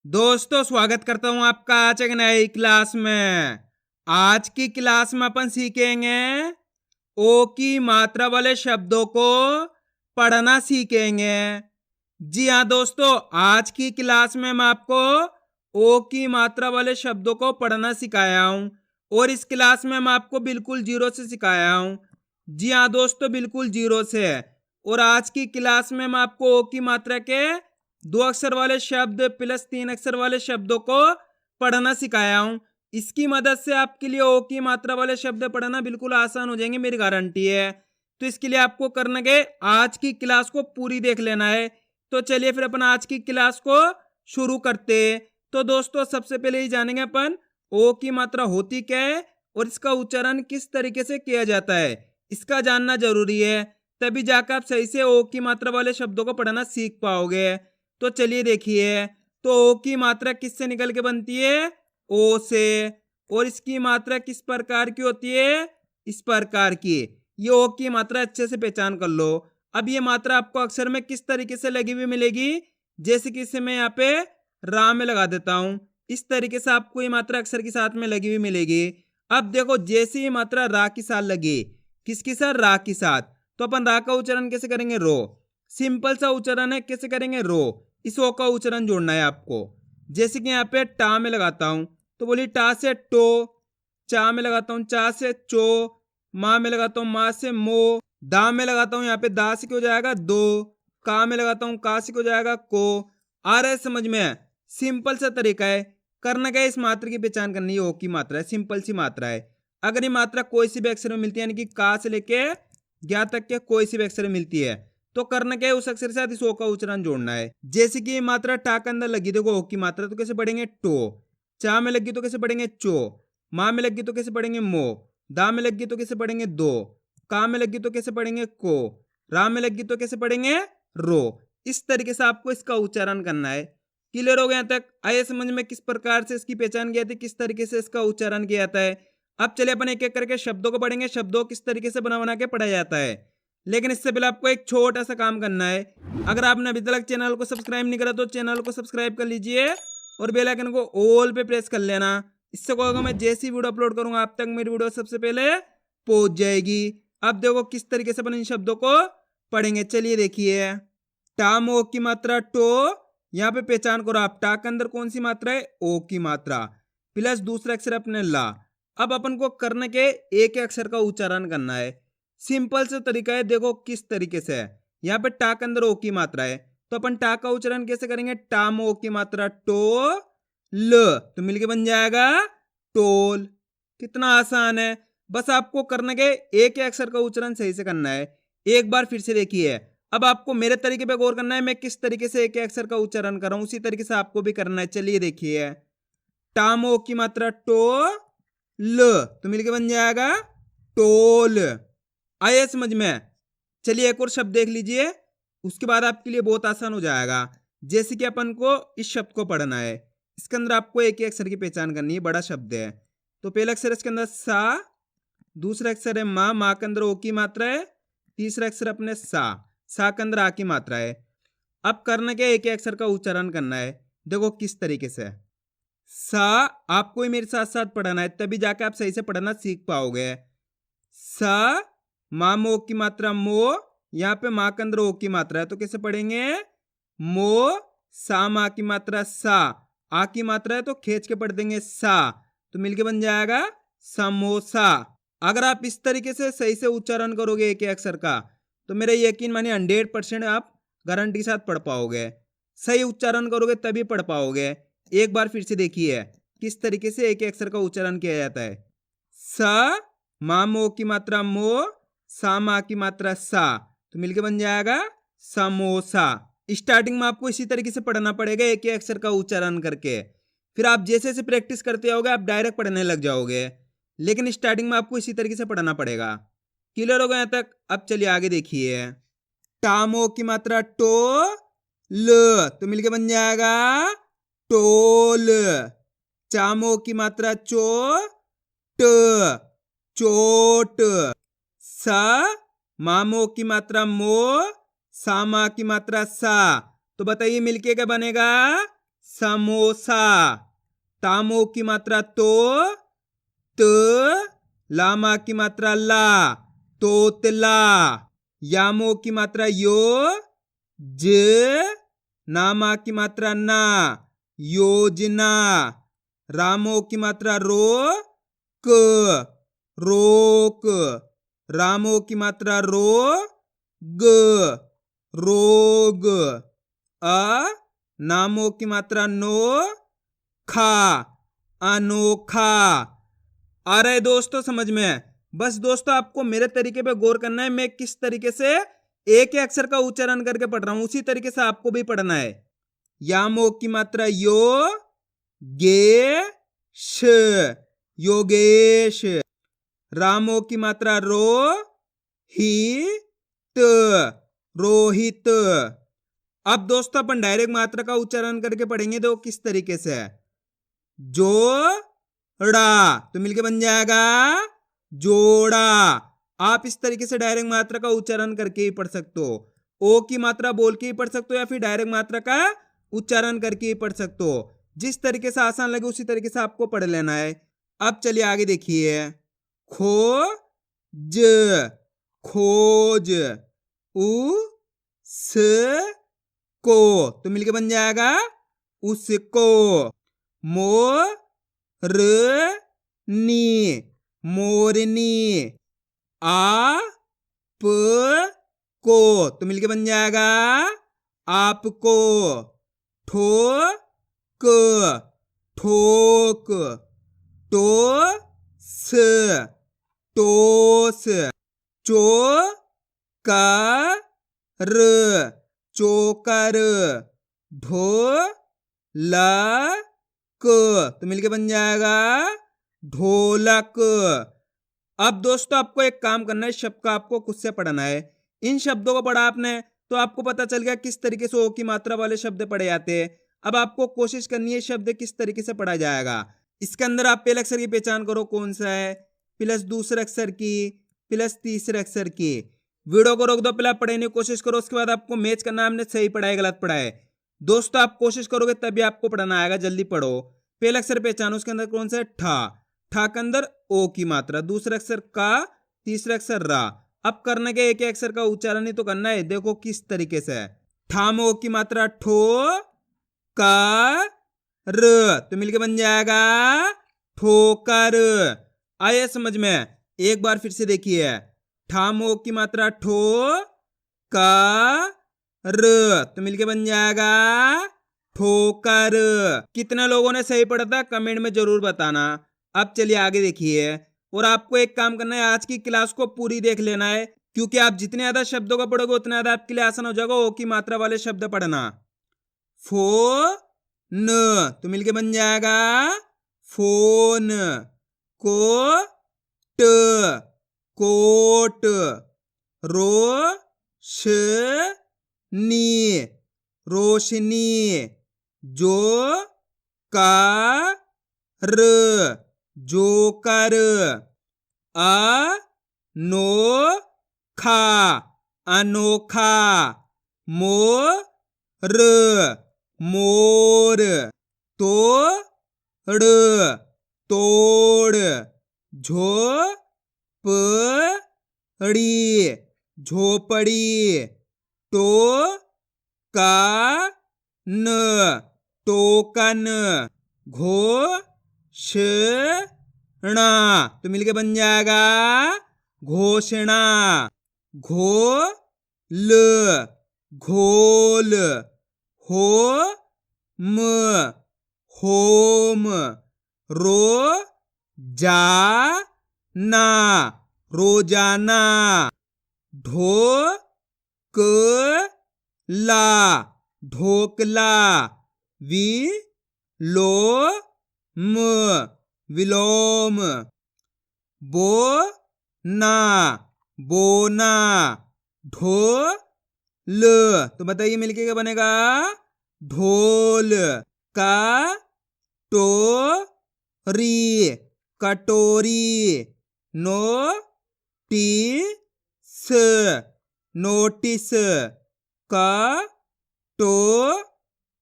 दोस्तों स्वागत करता हूं आपका आज एक नई क्लास में। आज की क्लास में अपन सीखेंगे ओ की मात्रा वाले शब्दों को पढ़ना सीखेंगे। जी हाँ दोस्तों, आज की क्लास में मैं आपको ओ की मात्रा वाले शब्दों को पढ़ना सिखाया हूं और इस क्लास में मैं आपको बिल्कुल जीरो से सिखाया हूं। जी हाँ दोस्तों, बिल्कुल जीरो से। और आज की क्लास में मैं आपको ओ की मात्रा के 2 अक्षर वाले शब्द प्लस 3 अक्षर वाले शब्दों को पढ़ना सिखाया हूं। इसकी मदद से आपके लिए ओ की मात्रा वाले शब्द पढ़ना बिल्कुल आसान हो जाएंगे, मेरी गारंटी है। तो इसके लिए आपको करना है आज की क्लास को पूरी देख लेना है। तो चलिए फिर अपन आज की क्लास को शुरू करते हैं। तो दोस्तों सबसे पहले ही जानेंगे अपन ओ की मात्रा होती क्या है और इसका उच्चारण किस तरीके से किया जाता है, इसका जानना जरूरी है। तभी जाकर आप सही से ओ की मात्रा वाले शब्दों को पढ़ना सीख पाओगे। तो चलिए देखिए, तो ओ की मात्रा किससे निकल के बनती है? ओ से। और इसकी मात्रा किस प्रकार की होती है? इस प्रकार की। ये ओ की मात्रा अच्छे से पहचान कर लो। अब ये मात्रा आपको अक्षर में किस तरीके से लगी हुई मिलेगी, जैसे कि इसे मैं यहाँ पे रा में लगा देता हूं। इस तरीके से आपको ये मात्रा अक्षर के साथ में लगी हुई मिलेगी। अब देखो, जैसे ये मात्रा रा के साथ लगी, किसके साथ? रा के साथ। तो अपन रा का उच्चारण कैसे करेंगे? रो। सिंपल सा उच्चारण है, कैसे करेंगे? रो। इस ओ का उच्चारण जोड़ना है आपको। जैसे कि यहाँ पे टा में लगाता हूं, तो बोली टा से टो, चा में लगाता हूं चा से चो, माँ में लगाता हूं माँ से मो, दा में लगाता हूं यहाँ पे दा से क्यों जाएगा? दो, का में लगाता हूं का से क्यों जाएगा? को। आ रहा है समझ में? सिंपल सा तरीका है। करना क्या है, इस मात्रा की पहचान करनी है। ओ की मात्रा है, सिंपल सी मात्रा है। अगर ये मात्रा कोई सी भी अक्षर में मिलती है, यानी कि का से लेके ज्ञा तक के कोई सी भी अक्षर में मिलती है, तो करना क्या है, उस अक्षर के साथ इस ओ का उच्चारण जोड़ना है। जैसे कि ये मात्रा टा के अंदर लगी, देखो ओ की मात्रा, तो कैसे पढ़ेंगे? टो। चा में लगी तो कैसे पढ़ेंगे? चो। माँ में लगी तो कैसे पढ़ेंगे? मो। दा में लगी तो कैसे पढ़ेंगे? दो। का में लगी तो कैसे पढ़ेंगे? को। रा में लगी तो कैसे पढ़ेंगे? रो। इस तरीके से आपको इसका उच्चारण करना है। क्लियर हो गया यहाँ तक? आइए समझ में किस प्रकार से इसकी पहचान की जाती है, किस तरीके से इसका उच्चारण किया जाता है। अब चलिए अपन एक एक करके शब्दों को पढ़ेंगे, शब्दों को किस तरीके से बना बना के पढ़ा जाता है। लेकिन इससे पहले आपको एक छोटा सा काम करना है। अगर आपने अभी तक चैनल को सब्सक्राइब नहीं करा तो चैनल को सब्सक्राइब कर लीजिए और बेल आइकन को ऑल पे प्रेस कर लेना। इससे क्या होगा, मैं जैसी वीडियो अपलोड करूंगा आप तक मेरी वीडियो सबसे पहले पहुंच जाएगी। अब देखो किस तरीके से अपन इन शब्दों को पढ़ेंगे। चलिए देखिए, टामो की मात्रा टो, यहाँ पे पहचान करो आप, टा के अंदर कौन सी मात्रा है? ओ की मात्रा, प्लस दूसरा अक्षर अपने ला। अब अपन को करने के एक अक्षर का उच्चारण करना है। सिंपल से तरीका है, देखो किस तरीके से है। यहाँ पे टा के अंदर ओ की मात्रा है, तो अपन टा का उच्चारण कैसे करेंगे? टामो की मात्रा टो ल, तो मिलके बन जाएगा टोल। कितना आसान है। बस आपको करने के एक अक्षर का उच्चारण सही से करना है। एक बार फिर से देखिए, अब आपको मेरे तरीके पे गौर करना है, मैं किस तरीके से एक अक्षर का उच्चारण कर रहा हूं, उसी तरीके से आपको भी करना है। चलिए देखिए, टामो की मात्रा टो ल, तो मिलके बन जाएगा टोल। आया समझ में? चलिए एक और शब्द देख लीजिए, उसके बाद आपके लिए बहुत आसान हो जाएगा। जैसे कि अपन को इस शब्द को पढ़ना है, इसके अंदर आपको एक ही अक्षर की पहचान करनी है, बड़ा शब्द है। तो पहला अक्षर इसके अंदर सा, दूसरा अक्षर है माँ, माँ के अंदर ओ की मात्रा है, तीसरा अक्षर अपने सा के अंदर आ की मात्रा है। अब करना क्या, एक ही अक्षर का उच्चारण करना है। देखो किस तरीके से। सा आपको ही मेरे साथ साथ पढ़ना है, तभी जाके आप सही से पढ़ना सीख पाओगे। सा, माँ मो की मात्रा मो, यहाँ पे माँ के अंदर ओ की मात्रा है, तो कैसे पढ़ेंगे? मो। सा माँ की मात्रा सा, आ की मात्रा है तो खींच के पढ़ देंगे सा, तो मिलके बन जाएगा समोसा। अगर आप इस तरीके से सही से उच्चारण करोगे एक अक्षर का, तो मेरा यकीन मानिए 100% आप गारंटी के साथ पढ़ पाओगे। सही उच्चारण करोगे तभी पढ़ पाओगे। एक बार फिर से देखिए किस तरीके से एक अक्षर का उच्चारण किया जाता है। स, मा मो की मात्रा मो, सा मा की मात्रा सा, तो मिलके बन जाएगा समोसा। स्टार्टिंग में आपको इसी तरीके से पढ़ना पड़ेगा, एक ही अक्षर का उच्चारण करके। फिर आप जैसे जैसे प्रैक्टिस करते जाओगे आप डायरेक्ट पढ़ने लग जाओगे, लेकिन स्टार्टिंग में आपको इसी तरीके से पढ़ना पड़ेगा। क्लियर हो गया यहाँ तक? अब चलिए आगे देखिए, टामो की मात्रा टो ल, तो मिलके बन जाएगा टोल। चामो की मात्रा चो ट, चोट। सा, मामो की मात्रा मो, सामा की मात्रा सा, तो बताइए मिलके क्या बनेगा? समोसा। तामो की मात्रा तो, त, लामा की मात्रा ला, तोतला। यामो की मात्रा यो, ज, नामा की मात्रा ना, योजना। रामो की मात्रा रो, क, रोक। रामो की मात्रा रो, ग, रोग। नामो की मात्रा नो, खा, अनोखा। आ रहा है दोस्तों समझ में? बस दोस्तों आपको मेरे तरीके पे गौर करना है, मैं किस तरीके से एक अक्षर का उच्चारण करके पढ़ रहा हूं, उसी तरीके से आपको भी पढ़ना है। यामो की मात्रा यो, गे, श, योगेश। रामो की मात्रा रो, ही, त, रोहित। अब दोस्तों अपन डायरेक्ट मात्रा का उच्चारण करके पढ़ेंगे तो किस तरीके से है। जोड़ा तो मिलके बन जाएगा जोड़ा। आप इस तरीके से डायरेक्ट मात्रा का उच्चारण करके ही पढ़ सकते हो। ओ की मात्रा बोल के ही पढ़ सकते हो या फिर डायरेक्ट मात्रा का उच्चारण करके ही पढ़ सकते हो। जिस तरीके से आसान लगे उसी तरीके से आपको पढ़ लेना है। अब चलिए आगे देखिए। खो, ज, खोज। उ, स, को तो मिलके बन जाएगा उसको। मो, र, नी, मोरनी। आ, प, को तो मिलके बन जाएगा आपको। ठो, क, ठोक। टो, स, टोस। चो, का, र, चोकर। ढो, ला, क तो मिलके बन जाएगा ढोलक। अब दोस्तों आपको एक काम करना है, शब्द का आपको खुद से पढ़ना है। इन शब्दों को पढ़ा आपने तो आपको पता चल गया किस तरीके से ओ की मात्रा वाले शब्द पढ़े जाते हैं। अब आपको कोशिश करनी है शब्द किस तरीके से पढ़ा जाएगा। इसके अंदर आप पहले अक्षर की पहचान करो कौन सा है, प्लस दूसरे अक्षर की, प्लस तीसरे अक्षर की। वीडियो को रोक दो, पहले आप पढ़ने की कोशिश करो, उसके बाद आपको मैच करना हमने सही पढ़ा है गलत पढ़ा है। दोस्तों आप कोशिश करोगे तभी आपको पढ़ना आएगा, जल्दी पढ़ो। पहला अक्षर पहचानो, उसके अंदर कौन सा है ठा। ठा के अंदर ओ की मात्रा, दूसरा अक्षर का, तीसरा अक्षर रा। अब करने के एक अक्षर का उच्चारण ही तो करना है। देखो किस तरीके से है। ठा में ओ की मात्रा ठो, का, र तो मिलके बन जाएगा ठोकर। आया समझ में? एक बार फिर से देखिए। ठा में ओ की मात्रा ठो, का, र तो मिलके बन जाएगा ठोकर। कितने लोगों ने सही पढ़ा था कमेंट में जरूर बताना। अब चलिए आगे देखिए। और आपको एक काम करना है, आज की क्लास को पूरी देख लेना है, क्योंकि आप जितने ज्यादा शब्दों को पढ़ोगे उतना ज्यादा आपके लिए आसान हो जाएगा ओ की मात्रा वाले शब्द पढ़ना। फो, न तो मिलके बन जाएगा फोन। को, ट, कोट। रो, श, नी, रोशनी। जो, का, र जोकर। अ, नो, खा, अनोखा। मो, र मोर। तो, ड़ तोड़। झो, प, ड़ी झोपड़ी। टो, का, न टोकन। घो, ष, णा तो मिलके बन जाएगा घोषणा। घो, ल घोल। हो, म होम। रो, जा, ना रोजाना। ढो, क, ला ढोकला। वि, लो, म विलोम। बो, ना बोना। ढो, ल तो बताइए मिलके क्या बनेगा ढोल। का, टो, री कटोरी। नो, टी, स नोटिस। का, टो,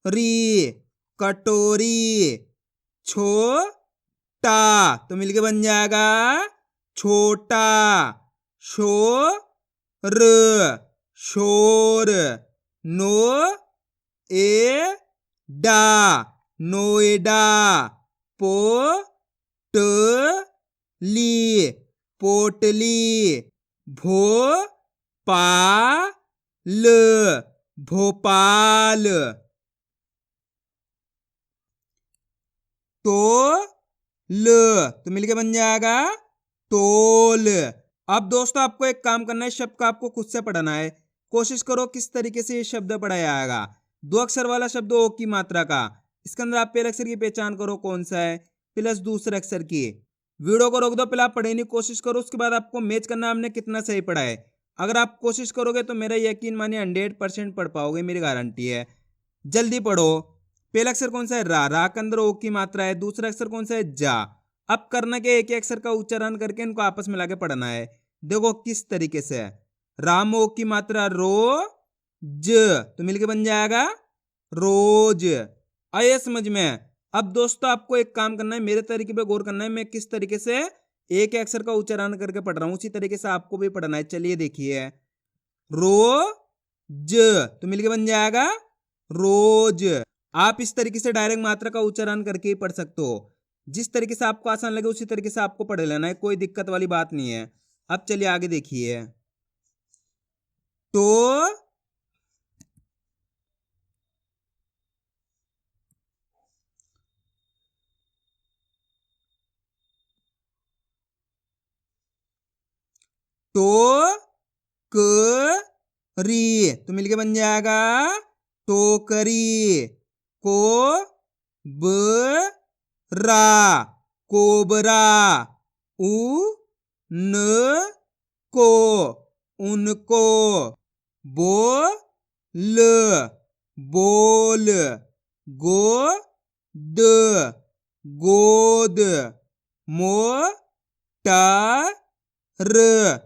री कटोरी। छोटा तो मिलके बन जाएगा छोटा। शोर शोर। नो ए डा नोएडा। पोटली पोटली। भोपाल भोपाल। तोल तो मिलके बन जाएगा तोल। अब दोस्तों आपको एक काम करना है, इस शब्द का आपको खुद से पढ़ना है। कोशिश करो किस तरीके से ये शब्द पढ़ा जाएगा। दो अक्षर वाला शब्द ओ की मात्रा का, इसके अंदर आप पहले अक्षर की पहचान करो कौन सा है, प्लस दूसरे अक्षर की। वीडियो को रोक दो, पहले आप पढ़ने की कोशिश करो, उसके बाद आपको मैच करना हमने कितना सही पढ़ा है। अगर आप कोशिश करोगे तो मेरा यकीन मानिए 100% पढ़ पाओगे, मेरी गारंटी है। जल्दी पढ़ो। पहला अक्षर कौन सा है? रा। रा के अंदर ओ की मात्रा है। दूसरा अक्षर कौन सा है? जा। अब करना के एक अक्षर का उच्चारण करके इनको आपस में लाके पढ़ना है। देखो किस तरीके से है। राम ओ की मात्रा रो ज तो मिलके बन जाएगा रोज। आइए समझ में। अब दोस्तों आपको एक काम करना है, मेरे तरीके पे गौर करना है। मैं किस तरीके से एक अक्षर का उच्चारण करके पढ़ रहा हूं, उसी तरीके से आपको भी पढ़ना है। चलिए देखिए, रो ज तो मिलके बन जाएगा रोज। आप इस तरीके से डायरेक्ट मात्रा का उच्चारण करके ही पढ़ सकते हो। जिस तरीके से आपको आसान लगे उसी तरीके से आपको पढ़ लेना है, कोई दिक्कत वाली बात नहीं है। अब चलिए आगे देखिए। तो टोकरी तो मिलके बन जाएगा टोकरी। को बरा कोबरा। उ न को उनको। बोल बोल। गोद गोद। मोटर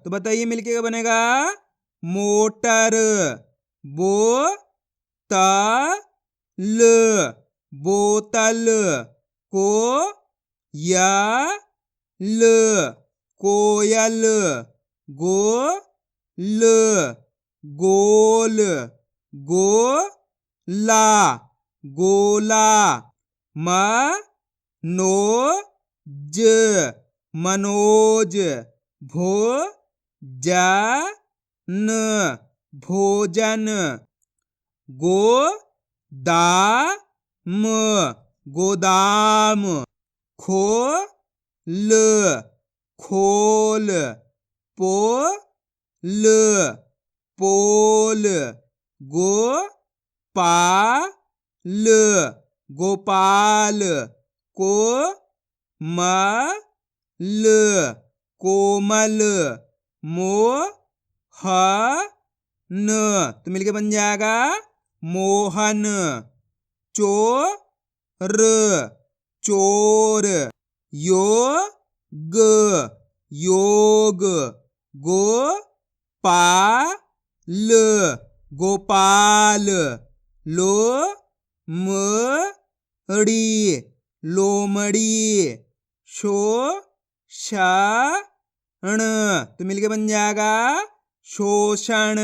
तो बताइए मिलके क्या बनेगा? मोटर। बोतल बोतल। कोयल कोयल। गोल गोल। गोला गोला। मनोज मनोज। भोजन भोजन। गोदाम गोदाम। खोल खोल। पोल पोल। गोपाल गोपाल। कोमल कोमल। मोहन तो मिलके बन जाएगा मोहन। चोर चोर। योग योग। गोपाल गोपाल। लोमड़ी लोमड़ी। शोषण तो मिलके बन जाएगा शोषण।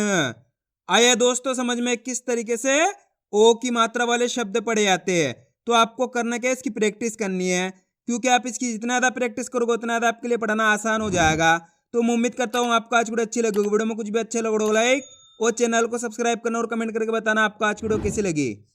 आया दोस्तों समझ में किस तरीके से ओ की मात्रा वाले शब्द पढ़े जाते हैं। तो आपको करना क्या है, इसकी प्रैक्टिस करनी है, क्योंकि आप इसकी जितना ज्यादा प्रैक्टिस करोगे उतना ज्यादा आपके लिए पढ़ना आसान हो जाएगा। तो मैं उम्मीद करता हूँ आपको आज वीडियो अच्छी लगेगी। वीडियो में कुछ भी अच्छा लगे लाइक और चैनल को सब्सक्राइब करना और कमेंट करके बताना आपको आज वीडियो कैसी लगी।